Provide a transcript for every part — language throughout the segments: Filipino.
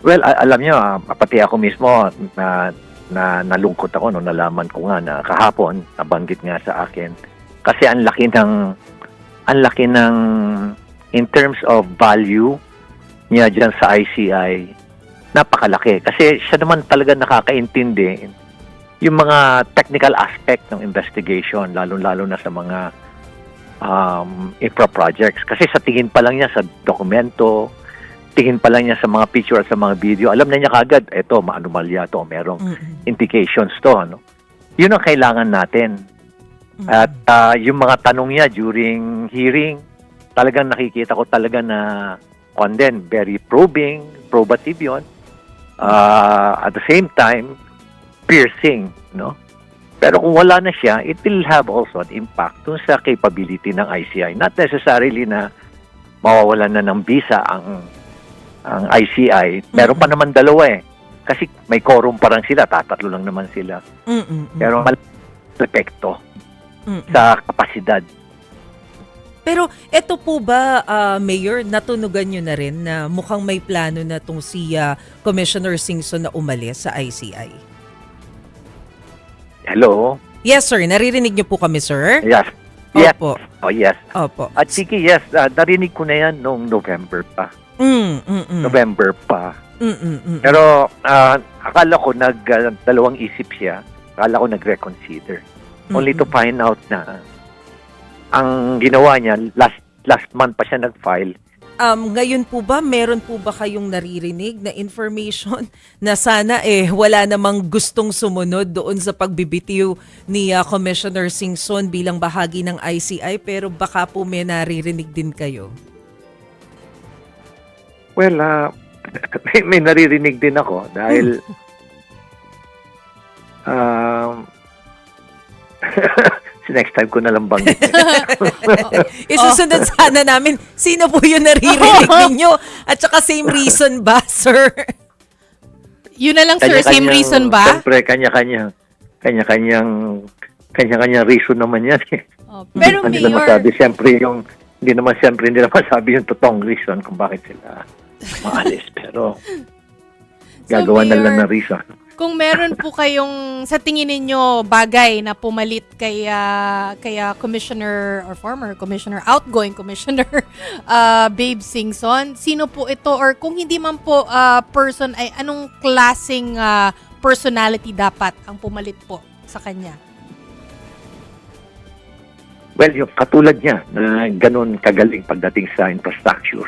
Well, alam niyo, pati ako mismo nalungkot ako nung nalaman ko nga na kahapon nabanggit nga sa akin kasi ang laki ng in terms of value niya diyan sa ICI, napakalaki kasi siya naman talaga nakakaintindi yung mga technical aspect ng investigation, lalo na sa mga infra projects, kasi sa tingin pa lang niya sa dokumento, tingin pa lang niya sa mga picture at sa mga video, alam na niya kagad, eto, maanumalya to, merong indications to, ano? Yun ang kailangan natin. At yung mga tanong niya during hearing, talagang nakikita ko talaga na very probing, probative yun. At the same time, piercing, no? Pero kung wala na siya, it will have also an impact dun sa capability ng ICI. Not necessarily na mawawalan na ng visa ang ICI. Meron pa naman dalawa eh. Kasi may quorum pa lang sila, tatatlo lang naman sila. Pero epekto sa kapasidad. Pero eto po ba, Mayor, natunugan nyo na rin na mukhang may plano na itong si Commissioner Singson na umalis sa ICI? Hello? Yes, sir. Naririnig niyo po kami, sir? Yes. Yes. Opo. Oh, yes. Opo. At sige, yes. Narinig ko na yan noong November pa. November pa. Pero akala ko dalawang isip siya. Akala ko nag-reconsider. Only to find out na ang ginawa niya, last month pa siya nag-file. Ngayon po ba, meron po ba kayong naririnig na information na sana wala namang gustong sumunod doon sa pagbibitiw ni Commissioner Singson bilang bahagi ng ICI, pero baka po may naririnig din kayo? Well, may naririnig din ako dahil next time ko na lang banggit. Isusunod sana namin, sino po yung naririnig ninyo? At saka same reason ba, sir? Yun na lang, sir. Same reason ba? Siyempre, kanya-kanyang reason naman yan. Pero hindi naman Mayor, hindi naman masabi yung totoong reason kung bakit sila maalis. Pero gagawa na lang ng reason. kung meron po kayong sa tingin ninyo bagay na pumalit kay Commissioner or former Commissioner, outgoing Commissioner Babe Singson, sino po ito, or kung hindi man po person, ay anong klaseng personality dapat ang pumalit po sa kanya? Well, yung katulad niya na ganun kagaling pagdating sa infrastructure.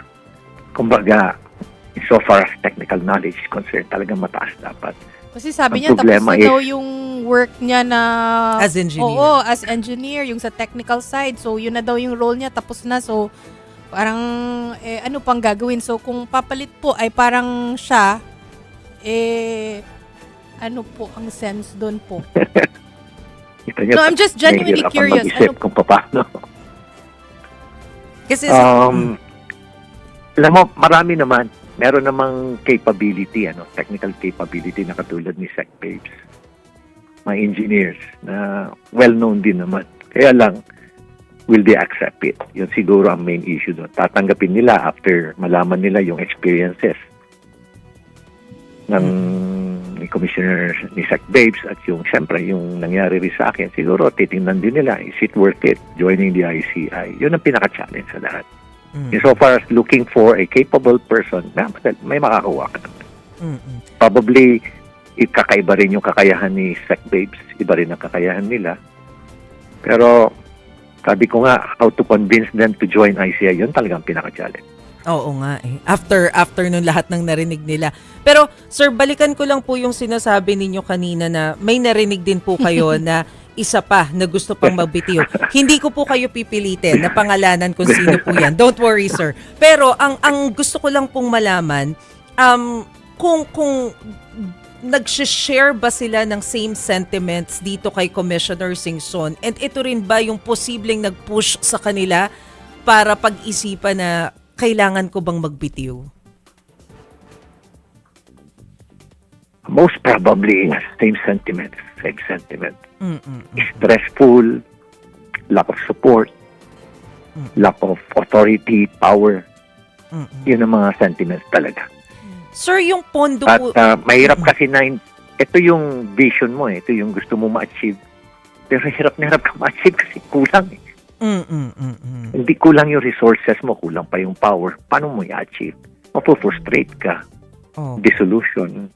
Kumbaga, so far as technical knowledge is concerned, talagang mataas dapat. Kasi sabi Ang niya, tapos na problema daw yung work niya na... As engineer. Oo, as engineer, yung sa technical side. So, yun na daw yung role niya, tapos na. So, parang, ano pang gagawin? So, kung papalit po ay parang siya, ano po ang sense doon po? Niya, No, I'm just genuinely curious. Mag-isip kung paano. Kasi alam mo, marami naman. Meron namang capability, technical capability na katulad ni Sec Babes. Mga engineers na well-known din naman. Kaya lang, will they accept it? Yun siguro ang main issue doon. Tatanggapin nila after malaman nila yung experiences ng ni Commissioner ni Sec Babes at yung siyempre yung nangyari rin sa akin. Siguro titingnan din nila, is it worth it joining the ICI? Yun ang pinaka-challenge sa lahat. So far as looking for a capable person, may makakuha ka naman. Probably, kakaiba rin yung kakayahan ni Sec Babes. Iba rin ang kakayahan nila. Pero, sabi ko nga, how to convince them to join ICI, yun talagang pinaka-challenge. oo nga eh. After nun lahat ng narinig nila. Pero, sir, balikan ko lang po yung sinasabi ninyo kanina na may narinig din po kayo na isa pa na gusto pang magbitiw. Hindi ko po kayo pipilitin na pangalanan kung sino po yan. Don't worry, sir. Pero ang gusto ko lang pong malaman, kung nag-share ba sila ng same sentiments dito kay Commissioner Singson, and ito rin ba yung posibleng nag-push sa kanila para pag-isipan na kailangan ko bang magbitiw? Most probably, same sentiment. Stressful, lack of support, lack of authority, power. Yun ang mga sentiments talaga. Sir, yung pondo At po, mahirap kasi na, ito yung vision mo, ito yung gusto mo ma-achieve. Pero hirap na hirap ka ma-achieve kasi kulang. Hindi kulang yung resources mo, kulang pa yung power. Paano mo i-achieve? Mapufrustrate ka. Oh. Dissolution.